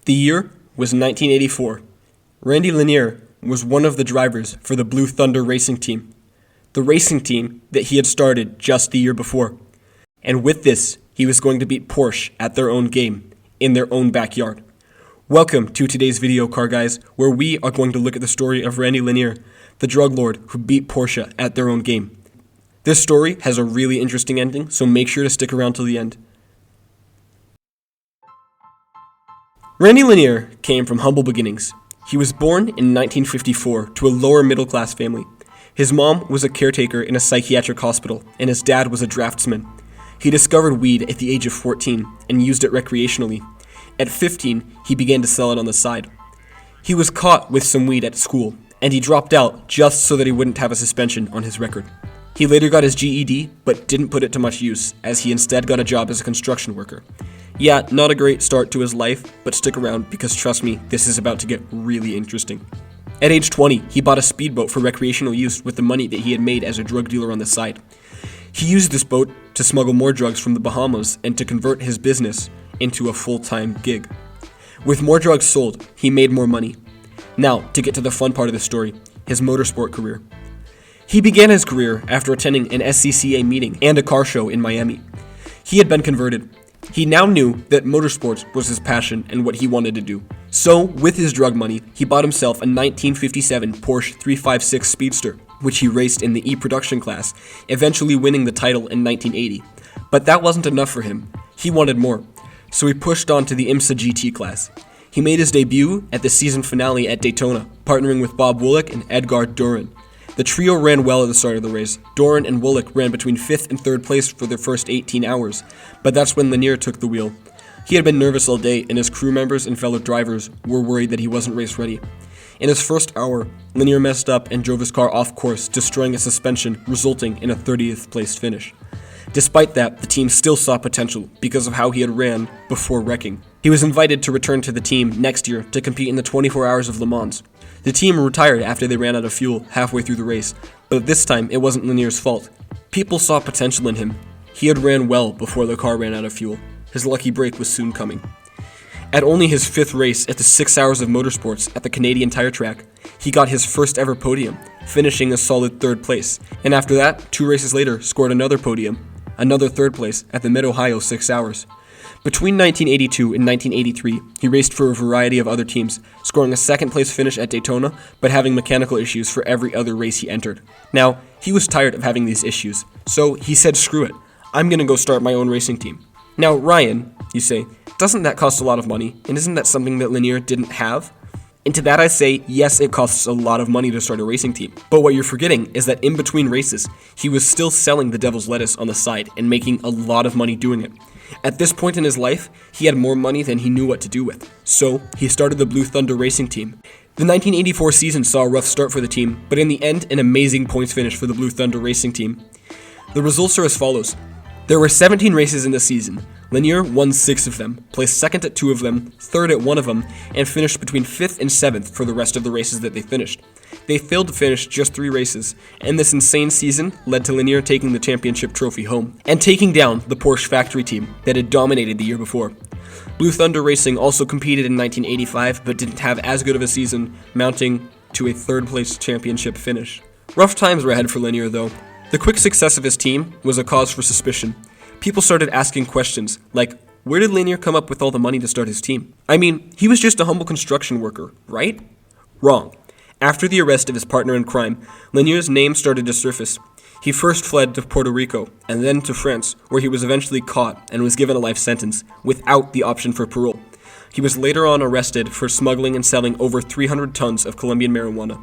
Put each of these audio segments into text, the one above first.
The year was 1984. Randy Lanier was one of the drivers for the Blue Thunder racing team, the racing team that he had started just the year before. And with this, he was going to beat Porsche at their own game, in their own backyard. Welcome to today's video, car guys, where we are going to look at the story of Randy Lanier, the drug lord who beat Porsche at their own game. This story has a really interesting ending, so make sure to stick around till the end. Randy Lanier came from humble beginnings. He was born in 1954 to a lower middle class family. His mom was a caretaker in a psychiatric hospital, and his dad was a draftsman. He discovered weed at the age of 14 and used it recreationally. At 15, he began to sell it on the side. He was caught with some weed at school, and he dropped out just so that he wouldn't have a suspension on his record. He later got his GED, but didn't put it to much use, as he instead got a job as a construction worker. Yeah, not a great start to his life, but stick around because trust me, this is about to get really interesting. At age 20, he bought a speedboat for recreational use with the money that he had made as a drug dealer on the side. He used this boat to smuggle more drugs from the Bahamas and to convert his business into a full-time gig. With more drugs sold, he made more money. Now, to get to the fun part of the story, his motorsport career. He began his career after attending an SCCA meeting and a car show in Miami. He had been converted. He now knew that motorsports was his passion and what he wanted to do. So, with his drug money, he bought himself a 1957 Porsche 356 Speedster, which he raced in the E-Production class, eventually winning the title in 1980. But that wasn't enough for him. He wanted more. So he pushed on to the IMSA GT class. He made his debut at the season finale at Daytona, partnering with Bob Woolek and Edgar Duran. The trio ran well at the start of the race. Duran and Woolek ran between 5th and 3rd place for their first 18 hours, but that's when Lanier took the wheel. He had been nervous all day, and his crew members and fellow drivers were worried that he wasn't race ready. In his first hour, Lanier messed up and drove his car off course, destroying a suspension, resulting in a 30th place finish. Despite that, the team still saw potential because of how he had ran before wrecking. He was invited to return to the team next year to compete in the 24 Hours of Le Mans. The team retired after they ran out of fuel halfway through the race, but this time it wasn't Lanier's fault. People saw potential in him. He had ran well before the car ran out of fuel. His lucky break was soon coming. At only his 5th race at the 6 Hours of Motorsports at the Canadian Tire Track, he got his first ever podium, finishing a solid 3rd place, and after that, 2 races later, scored another podium, another 3rd place at the Mid-Ohio 6 Hours. Between 1982 and 1983, he raced for a variety of other teams, scoring a 2nd place finish at Daytona, but having mechanical issues for every other race he entered. Now, he was tired of having these issues, so he said, screw it, I'm gonna go start my own racing team. Now, Ryan, you say, doesn't that cost a lot of money, and isn't that something that Lanier didn't have? And to that I say, yes, it costs a lot of money to start a racing team. But what you're forgetting is that in between races, he was still selling the devil's lettuce on the side and making a lot of money doing it. At this point in his life, he had more money than he knew what to do with. So, he started the Blue Thunder racing team. The 1984 season saw a rough start for the team, but in the end, an amazing points finish for the Blue Thunder racing team. The results are as follows. There were 17 races in the season. Lanier won 6 of them, placed 2nd at 2 of them, 3rd at 1 of them, and finished between 5th and 7th for the rest of the races that they finished. They failed to finish just 3 races, and this insane season led to Lanier taking the championship trophy home, and taking down the Porsche factory team that had dominated the year before. Blue Thunder Racing also competed in 1985, but didn't have as good of a season, mounting to a 3rd place championship finish. Rough times were ahead for Lanier though. The quick success of his team was a cause for suspicion. People started asking questions like, where did Lanier come up with all the money to start his team? I mean, he was just a humble construction worker, right? Wrong. After the arrest of his partner in crime, Lanier's name started to surface. He first fled to Puerto Rico and then to France, where he was eventually caught and was given a life sentence without the option for parole. He was later on arrested for smuggling and selling over 300 tons of Colombian marijuana.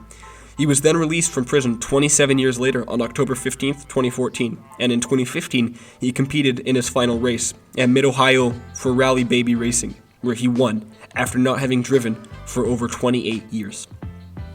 He was then released from prison 27 years later on October 15, 2014, and in 2015, he competed in his final race at Mid-Ohio for Rally Baby Racing, where he won after not having driven for over 28 years.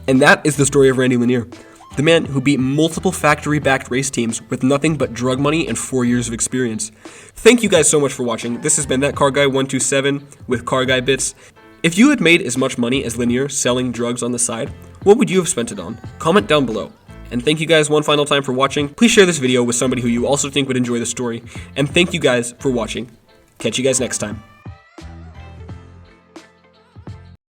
And that is the story of Randy Lanier, the man who beat multiple factory-backed race teams with nothing but drug money and 4 years of experience. Thank you guys so much for watching. This has been That Car Guy 127 with Car Guy Bits. If you had made as much money as Lanier selling drugs on the side, what would you have spent it on? Comment down below. And thank you guys one final time for watching. Please share this video with somebody who you also think would enjoy the story. And thank you guys for watching. Catch you guys next time.